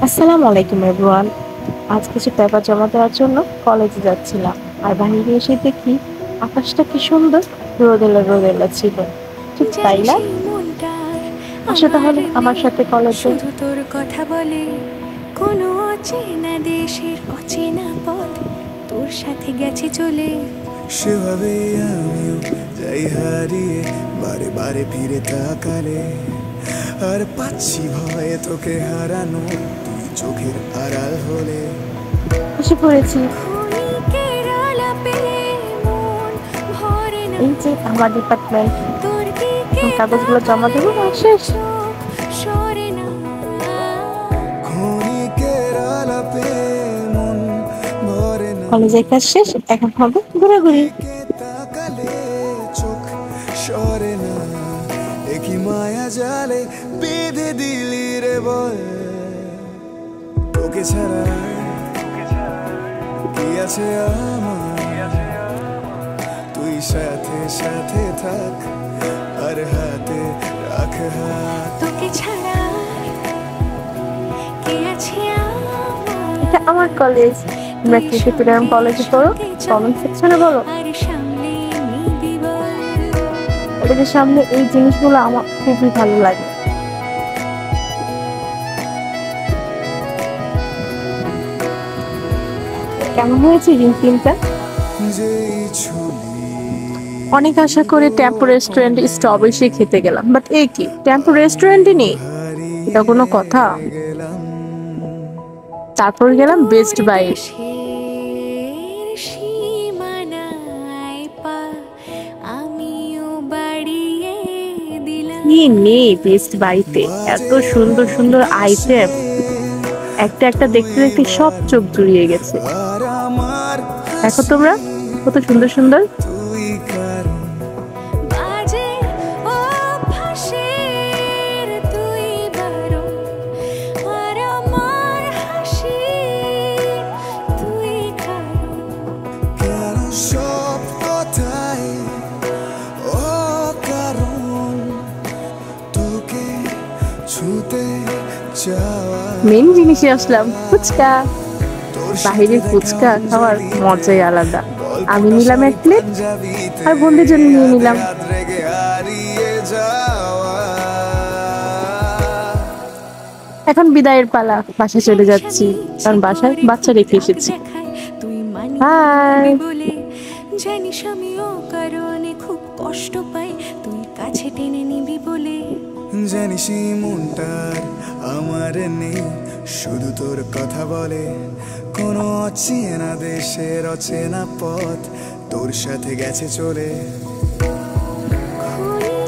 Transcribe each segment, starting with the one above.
আসসালামু আলাইকুম এভরিওয়ান। আজ কিছু পেপার জমা দেওয়ার জন্য কলেজে যাচ্ছিলাম, আর বাইরে এসে দেখি আকাশটা কি সুন্দর, রোদেলা রোদেলা ছিল। ঠিক তাই না? আসো তাহলে আমার সাথে কলেজে। শুধু তোর কথা বলে কোনো অচেনা দেশের অচেনা পথ তোর সাথে গেছে চলে। সেভাবে আমিও যাই হারিয়ে বারে বারে ফিরে তাকালে, আর পাচ্ছি ভয়ে তোকে হারানো, তুই চোখের আড়াল হলে। এসে পড়েছি। ক্ষণিকের আলাপে মন ভরে না, এই যে আমার ডিপার্টমেন্ট, তোর দিকে কাগজগুলো জমা দেবো আর শেষ। চোখ সরে না। ক্ষণিকের আলাপে মন ভরে না, কলেজের কাজ শেষ, এখন হবে ঘোরাঘুরি। তাকালে চোখ সরে না, একই মায়া জালে বেঁধে দিলি রে বল। তোকে ছাড়া কি আছে আমার, তুই সাথে সাথে থাক আর হাতে রাখ হাত। তোকে ছাড়া কে আছে আমার, এটা আমার কলেজ। তোমরা কি এরকম কলেজে পড়ো? কমেন্ট সেকশনে বলো। আর সামনে নিবি বল। কলেজের সামনে এই জিনিসগুলো আমার খুবই ভালো লাগে। কেমন হয়েছে রিংটিনটা? যেই ছুলি অনেক আশা করে টেম্পো রেস্টুরেন্টে স্ট্রবেরি খেতে গেলাম, বাট এই কি টেম্পো রেস্টুরেন্টই নেই? এটা কোনো কথা? গেলাম, তারপর গেলাম বেস্ট বাই। দেশের সীমানায় পা আমিও বাড়িয়ে দিলাম। কি নেই বেস্ট বাইতে? এত সুন্দর সুন্দর আইটেম, একটা একটা দেখতে দেখতে সব চোখ জুড়িয়ে গেছে। আর আমার দেখো তোমরা কত সুন্দর সুন্দর। তুই কারণ বাজে ও ফাঁসের তুই বারণ, আর আমার হাসি তুই কারণ। কেন সব কথাই ও কারণ, তোকে ছুতে চাওয়া। মেন জিনিসে আসলাম, ফুচকা। বাহিরের ফুচকা খাওয়ার মজাই আলাদা। আমি নিলাম এক প্লেট, আর বন্ধুদের জন্য নিয়ে নিলাম। এখন বিদায়ের পালা, বাসায় চলে যাচ্ছি, কারণ বাসায় বাচ্চা রেখে এসেছি। তুই Bye. মানি বলে জানিস আমিও কারণে খুব কষ্ট পাই, তুই কাছে টেনে নিবি বলে। জানিস এই মনটার আমার নেই, শুধু তোর কথা বলে কোনো অচেনা দেশের অচেনা পথ তোর সাথে গেছে চলে।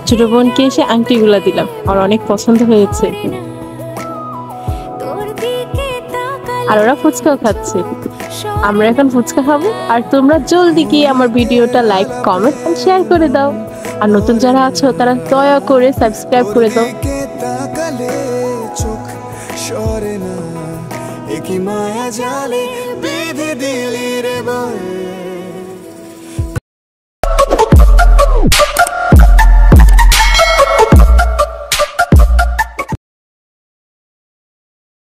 ছোট বোনকে এসে আংটিগুলা দিলাম, আর অনেক পছন্দ হয়েছে। তোর দিকে তাকালে আর ওরা ফুচকাও খাচ্ছে। আমরা এখন ফুচকা খাবো, আর তোমরা জলদি গিয়ে আমার ভিডিওটা লাইক, কমেন্ট আর শেয়ার করে দাও। আর নতুন যারা আছো তারা দয়া করে সাবস্ক্রাইব করে দাও। তোদিকে তাকালে চোখ সরে না, একই মায়া জালে